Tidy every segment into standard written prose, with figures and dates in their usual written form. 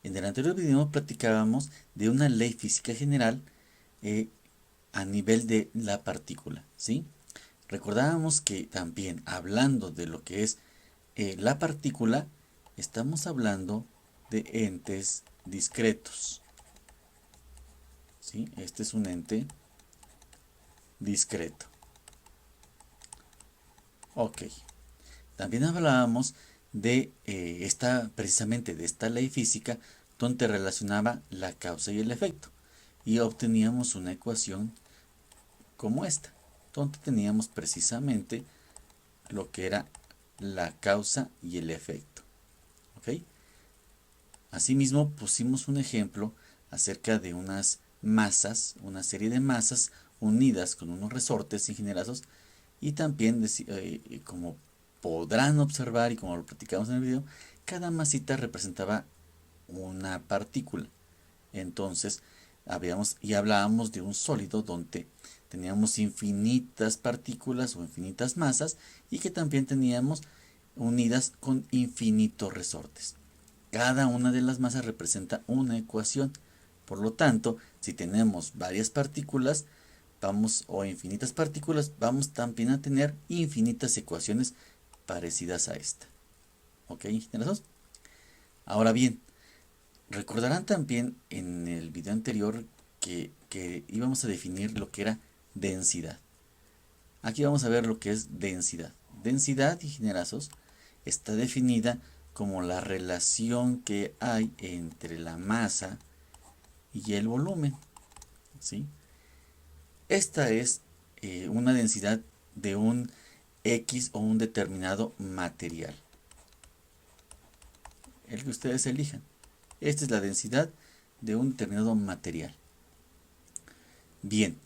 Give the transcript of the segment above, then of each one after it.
En el anterior video platicábamos de una ley física general a nivel de la partícula, ¿sí? Recordábamos que también hablando de lo que es la partícula, estamos hablando de entes discretos, ¿sí? Este es un ente discreto. Ok. También hablábamos de precisamente de esta ley física donde relacionaba la causa y el efecto y obteníamos una ecuación como esta, donde teníamos precisamente lo que era la causa y el efecto. ¿Ok? Asimismo pusimos un ejemplo acerca de unas masas, una serie de masas unidas con unos resortes ingenierazos y también como podrán observar y como lo platicamos en el video, cada masita representaba una partícula. Entonces, hablábamos de un sólido donde teníamos infinitas partículas o infinitas masas y que también teníamos unidas con infinitos resortes. Cada una de las masas representa una ecuación. Por lo tanto, si tenemos varias partículas, o infinitas partículas, vamos también a tener infinitas ecuaciones parecidas a esta. ¿Ok, ingenieros? Ahora bien, recordarán también en el video anterior que íbamos a definir lo que era densidad. Aquí vamos a ver lo que es densidad. Densidad, ingenierazos, está definida como la relación que hay entre la masa y el volumen, ¿sí? Esta es una densidad de un X o un determinado material, el que ustedes elijan. Esta es la densidad de un determinado material. Bien,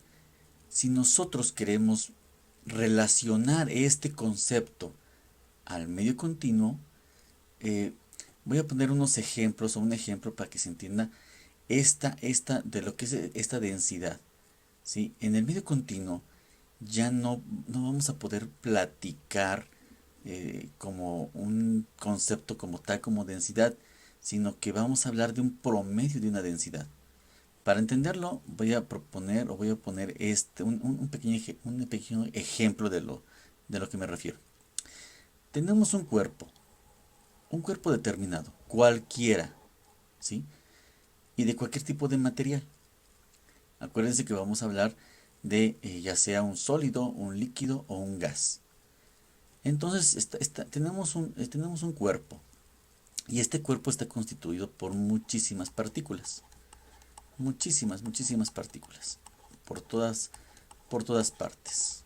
si nosotros queremos relacionar este concepto al medio continuo, voy a poner unos ejemplos o un ejemplo para que se entienda esta de lo que es esta densidad. ¿Sí? En el medio continuo ya no vamos a poder platicar como un concepto como tal como densidad, sino que vamos a hablar de un promedio de una densidad. Para entenderlo voy a proponer o voy a poner un pequeño ejemplo de lo que me refiero. Tenemos un cuerpo determinado, cualquiera, ¿sí? Y de cualquier tipo de material. Acuérdense que vamos a hablar de ya sea un sólido, un líquido o un gas. Entonces tenemos un cuerpo y este cuerpo está constituido por muchísimas partículas. Muchísimas partículas. Por por todas partes.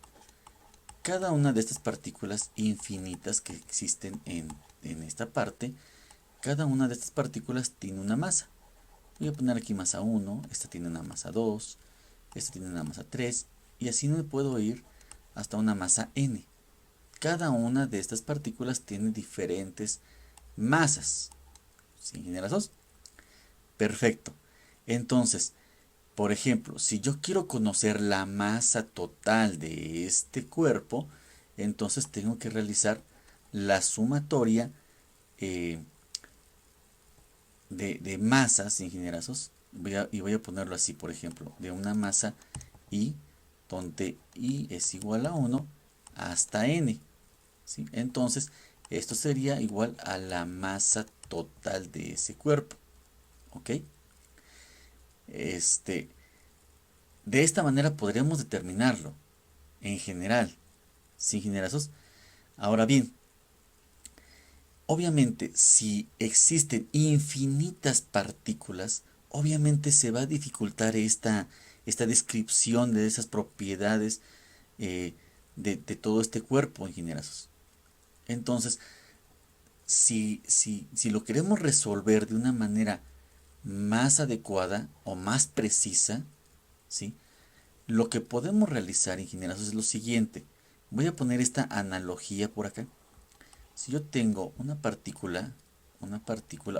Cada una de estas partículas infinitas que existen en esta parte, cada una de estas partículas tiene una masa. Voy a poner aquí masa 1, esta tiene una masa 2, esta tiene una masa 3 y así me puedo ir hasta una masa n. Cada una de estas partículas tiene diferentes masas. ¿Sí, ingenieros? Perfecto. Entonces, por ejemplo, si yo quiero conocer la masa total de este cuerpo, entonces tengo que realizar la sumatoria eh, de masas, ingenierazos, y voy a ponerlo así, por ejemplo, de una masa I, donde I es igual a 1 hasta N. ¿Sí? Entonces, esto sería igual a la masa total de ese cuerpo. ¿Ok? De esta manera podríamos determinarlo en general, sin generazos. Ahora bien, obviamente, si existen infinitas partículas, obviamente se va a dificultar esta descripción de esas propiedades de todo este cuerpo, ingenierazos. Entonces, si lo queremos resolver de una manera más adecuada o más precisa, ¿sí? Lo que podemos realizar, ingenierazos, es lo siguiente. Voy a poner esta analogía por acá. Si yo tengo una partícula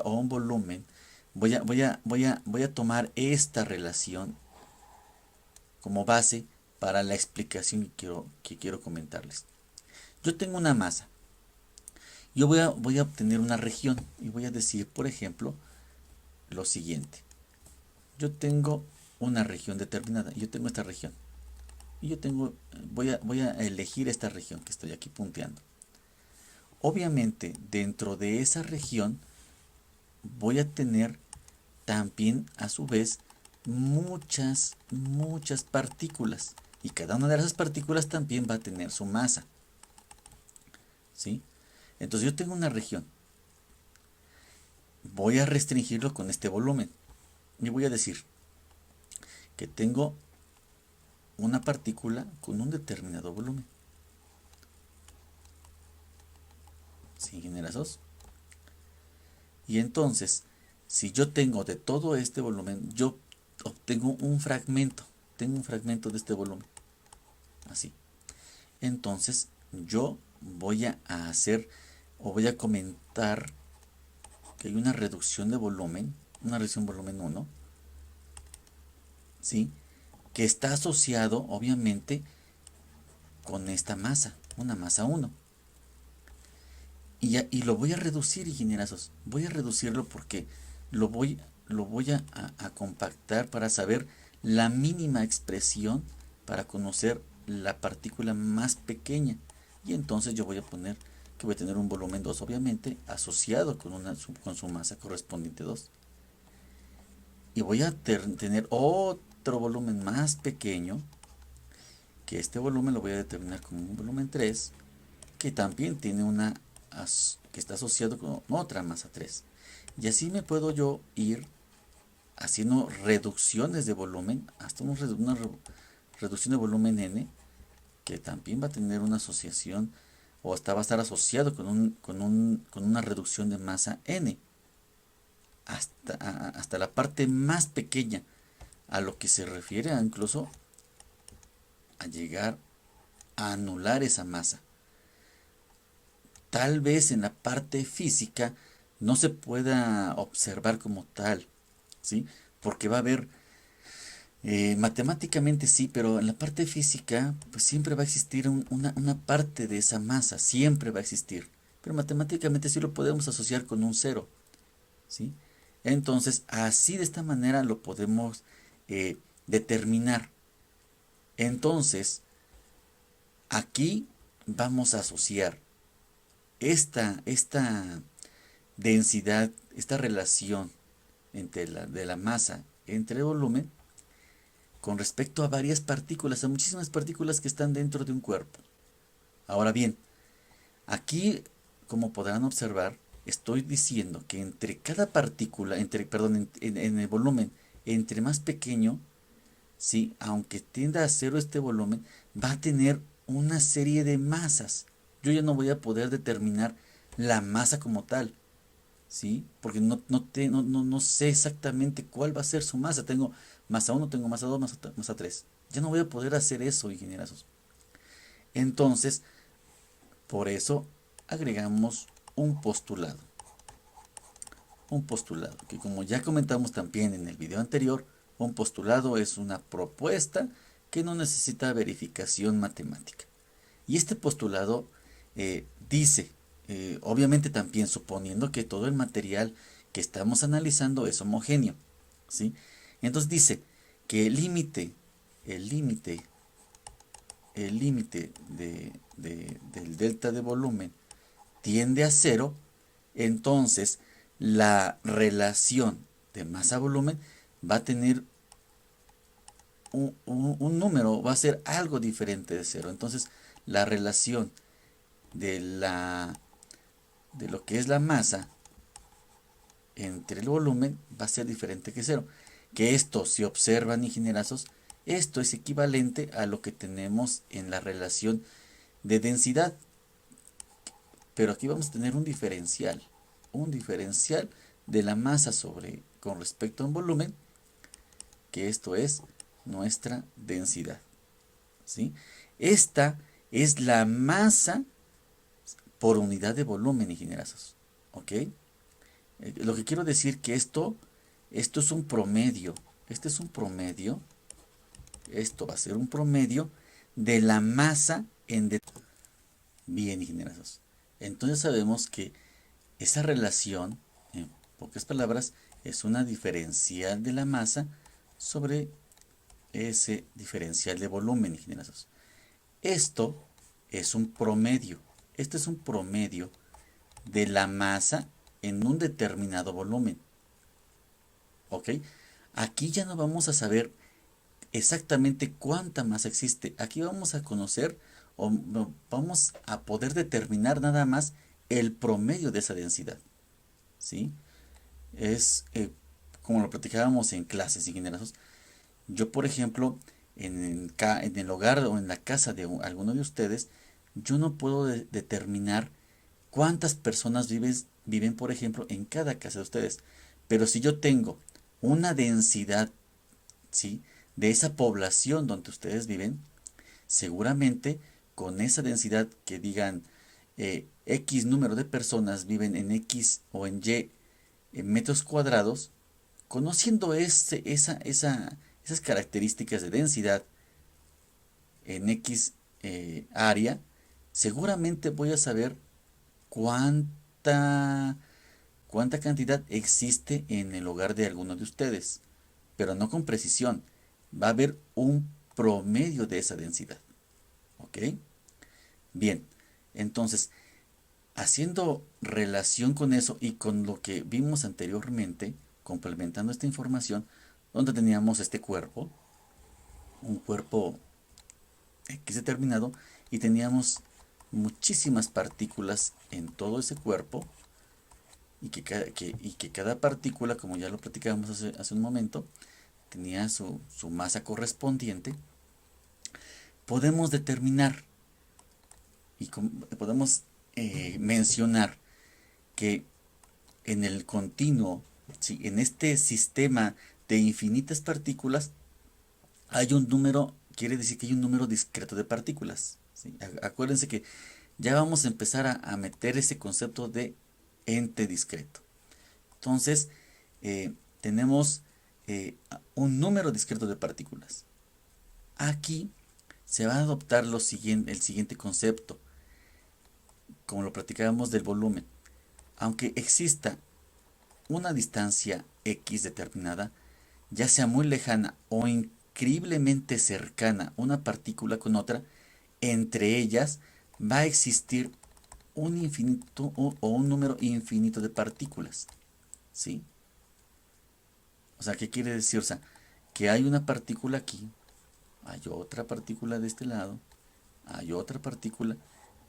o un volumen, voy a tomar esta relación como base para la explicación que quiero comentarles. Yo tengo una masa. Voy a obtener una región y voy a decir, por ejemplo, lo siguiente. Yo tengo una región determinada. Yo tengo esta región. Y voy a elegir esta región que estoy aquí punteando. Obviamente, dentro de esa región voy a tener también a su vez muchas partículas. Y cada una de esas partículas también va a tener su masa. ¿Sí? Entonces yo tengo una región. Voy a restringirlo con este volumen. Y voy a decir que tengo una partícula con un determinado volumen. ¿Sí, ingenierazos? Y entonces, si yo tengo de todo este volumen, yo obtengo un fragmento. Tengo un fragmento de este volumen. Así. Entonces, yo voy a hacer o voy a comentar que hay una reducción de volumen, una reducción volumen 1, ¿sí? Que está asociado, obviamente, con esta masa, una masa 1. Y lo voy a reducir, ingenierazos. Voy a reducirlo porque lo voy a compactar para saber la mínima expresión para conocer la partícula más pequeña. Y entonces yo voy a poner que voy a tener un volumen 2, obviamente, asociado con su masa correspondiente 2. Y voy a tener otro volumen más pequeño, que este volumen lo voy a determinar como un volumen 3, que también tiene que está asociado con otra masa 3. Y así me puedo yo ir haciendo reducciones de volumen hasta una reducción de volumen n, que también va a tener una asociación o hasta va a estar asociado con una reducción de masa n hasta la parte más pequeña, a lo que se refiere incluso a llegar a anular esa masa. Tal vez en la parte física no se pueda observar como tal, ¿sí? Porque va a haber, matemáticamente sí, pero en la parte física pues siempre va a existir una parte de esa masa, siempre va a existir. Pero matemáticamente sí lo podemos asociar con un cero, ¿sí? Entonces, así de esta manera lo podemos determinar. Entonces, aquí vamos a asociar esta densidad, esta relación de la masa entre el volumen con respecto a varias partículas, a muchísimas partículas que están dentro de un cuerpo. Ahora bien, aquí, como podrán observar, estoy diciendo que entre cada partícula, en el volumen, entre más pequeño, ¿sí? Aunque tienda a cero este volumen, va a tener una serie de masas. Yo ya no voy a poder determinar la masa como tal, ¿sí? Porque no sé exactamente cuál va a ser su masa. Tengo masa 1, tengo masa 2, masa 3. Ya no voy a poder hacer eso, ingenierazos. Entonces, por eso agregamos un postulado. Un postulado, que como ya comentamos también en el video anterior, un postulado es una propuesta que no necesita verificación matemática. Y este postulado dice, obviamente también suponiendo que todo el material que estamos analizando es homogéneo, ¿sí? Entonces dice que el límite del delta de volumen tiende a cero, entonces la relación de masa-volumen va a tener un número, va a ser algo diferente de cero. Entonces la relación de lo que es la masa entre el volumen va a ser diferente que cero. Que esto, si observan, ingenierazos, esto es equivalente a lo que tenemos en la relación de densidad. Pero aquí vamos a tener un diferencial de la masa con respecto a un volumen, que esto es nuestra densidad, ¿sí? Esta es la masa por unidad de volumen, ingenierazos, ¿ok? Lo que quiero decir que esto es un promedio, esto va a ser un promedio de la masa bien, ingenierazos. Entonces sabemos que esa relación, en pocas palabras, Es una diferencial de la masa sobre ese diferencial de volumen, ingenieros. Esto es un promedio. Este es un promedio de la masa en un determinado volumen. ¿Ok? Aquí ya no vamos a saber exactamente cuánta masa existe. Aquí vamos a conocer o vamos a poder determinar nada más el promedio de esa densidad. ¿Sí? Es como lo platicábamos en clases, ingenieros. Yo, por ejemplo, en el hogar o en la casa de alguno de ustedes, yo no puedo determinar cuántas personas viven, por ejemplo, en cada casa de ustedes. Pero si yo tengo una densidad, ¿sí?, de esa población donde ustedes viven, seguramente con esa densidad que digan X número de personas viven en X o en Y en metros cuadrados, conociendo esas características de densidad en X área, seguramente voy a saber cuánta, cuánta cantidad existe en el hogar de alguno de ustedes, pero no con precisión. Va a haber un promedio de esa densidad. ¿Ok? Bien, entonces, haciendo relación con eso y con lo que vimos anteriormente, complementando esta información, donde teníamos este cuerpo, un cuerpo X determinado, y teníamos muchísimas partículas en todo ese cuerpo, y que cada partícula, como ya lo platicábamos hace un momento, tenía su masa correspondiente. Podemos determinar y podemos mencionar que en el continuo, ¿sí?, en este sistema de infinitas partículas, hay un número, quiere decir que hay un número discreto de partículas. ¿Sí? Acuérdense que ya vamos a empezar a meter ese concepto de ente discreto. Entonces, tenemos un número discreto de partículas. Aquí se va a adoptar el siguiente concepto, como lo platicábamos del volumen. Aunque exista una distancia X determinada, ya sea muy lejana o increíblemente cercana una partícula con otra, entre ellas va a existir un infinito o un número infinito de partículas. ¿Sí? O sea, ¿qué quiere decir? O sea, que hay una partícula aquí, hay otra partícula de este lado, hay otra partícula,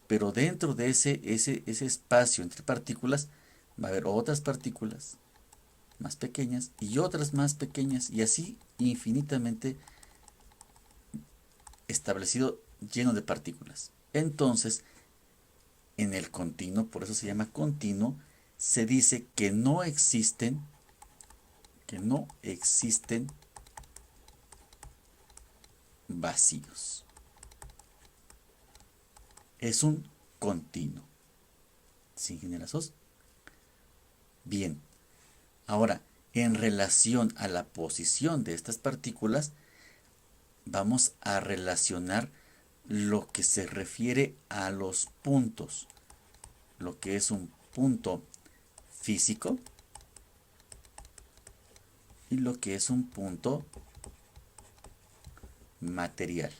pero dentro de ese espacio entre partículas va a haber otras partículas más pequeñas y otras más pequeñas, y así infinitamente establecido, lleno de partículas. Entonces, en el continuo, por eso se llama continuo, se dice que no existen vacíos. Es un continuo. ¿Sí, ingenieros? Bien. Ahora, en relación a la posición de estas partículas, vamos a relacionar lo que se refiere a los puntos, lo que es un punto físico y lo que es un punto material.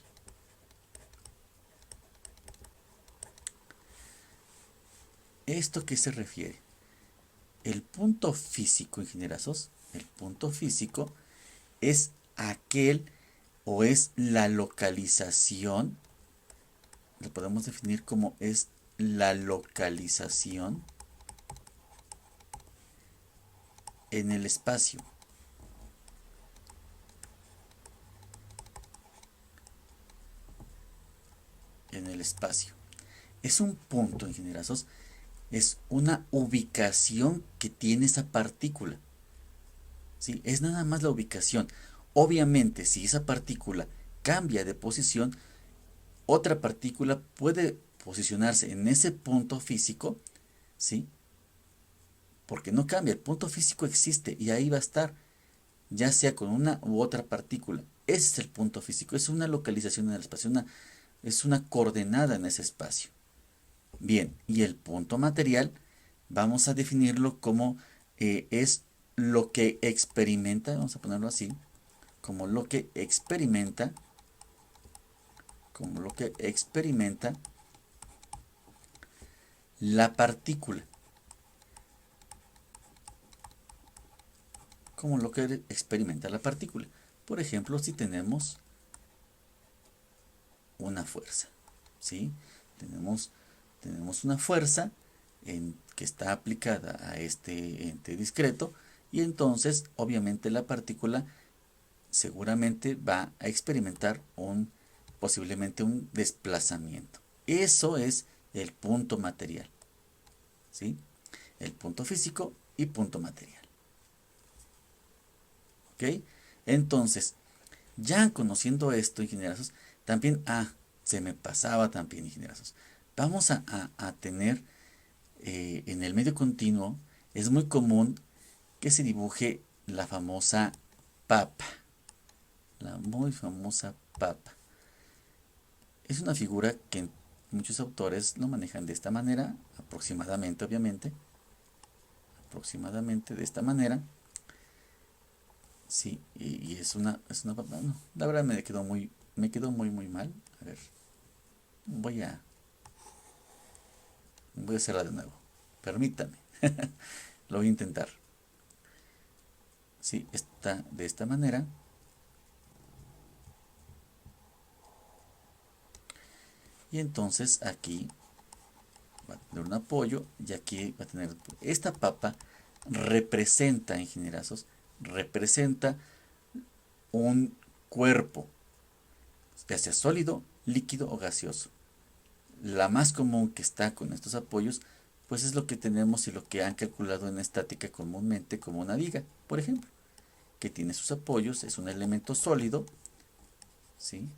¿Esto qué se refiere? El punto físico, ingenierazos, el punto físico es aquel o es la localización, lo podemos definir como es la localización en el espacio. En el espacio. Es un punto, ingenierazos, es una ubicación que tiene esa partícula. ¿Sí? Es nada más la ubicación. Obviamente, si esa partícula cambia de posición, otra partícula puede posicionarse en ese punto físico, ¿sí? Porque no cambia, el punto físico existe y ahí va a estar, ya sea con una u otra partícula. Ese es el punto físico, es una localización en el espacio, es una coordenada en ese espacio. Bien, y el punto material vamos a definirlo como es lo que experimenta, vamos a ponerlo así, como lo que experimenta la partícula, como lo que experimenta la partícula. Por ejemplo, si tenemos una fuerza, ¿sí? Tenemos una fuerza que está aplicada a este ente discreto, y entonces obviamente la partícula seguramente va a experimentar posiblemente un desplazamiento. Eso es el punto material, ¿sí? El punto físico y punto material. ¿Ok? Entonces, ya conociendo esto, ingenierazos, también, se me pasaba también, ingenierazos, vamos a tener en el medio continuo, es muy común que se dibuje la famosa papa, la muy famosa papa. Es una figura que muchos autores lo manejan de esta manera, aproximadamente, obviamente, aproximadamente de esta manera. Sí, y es una papa. No, la verdad me quedó muy mal. A ver, voy a hacerla de nuevo. Permítame. Lo voy a intentar. Sí, está de esta manera. Y entonces aquí va a tener un apoyo y aquí va a tener esta papa. Representa, ingenierazos, representa un cuerpo, ya sea sólido, líquido o gaseoso. La más común que está con estos apoyos, pues es lo que tenemos y lo que han calculado en estática comúnmente como una viga, por ejemplo, que tiene sus apoyos, es un elemento sólido, ¿sí?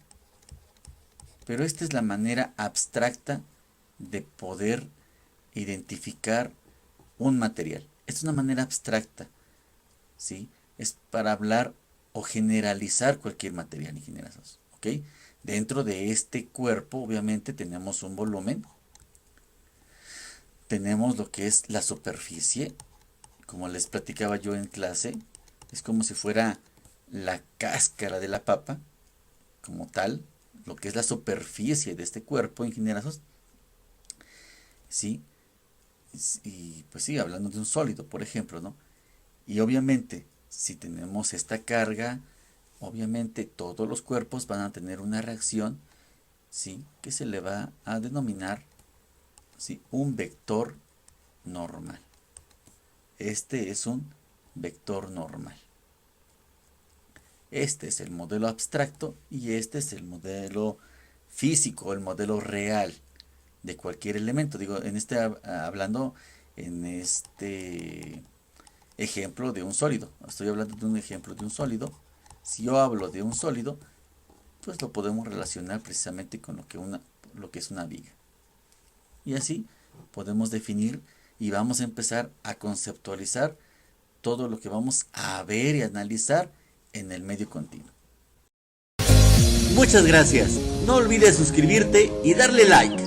Pero esta es la manera abstracta de poder identificar un material. Esta es una manera abstracta, ¿sí? Es para hablar o generalizar cualquier material, ingenierazos, ¿ok? Dentro de este cuerpo, obviamente, tenemos un volumen. Tenemos lo que es la superficie. Como les platicaba yo en clase, es como si fuera la cáscara de la papa, como tal, lo que es la superficie de este cuerpo, ingenierazos. ¿Sí? Y pues sí, hablando de un sólido, por ejemplo, ¿no? Y obviamente, si tenemos esta carga, obviamente todos los cuerpos van a tener una reacción, ¿sí? Que se le va a denominar, ¿sí? Un vector normal. Este es un vector normal. Este es el modelo abstracto y este es el modelo físico, el modelo real de cualquier elemento. Digo, hablando en este ejemplo de un sólido. Estoy hablando de un ejemplo de un sólido. Si yo hablo de un sólido, pues lo podemos relacionar precisamente con lo que es una viga. Y así podemos definir y vamos a empezar a conceptualizar todo lo que vamos a ver y analizar en el medio continuo. Muchas gracias. No olvides suscribirte y darle like.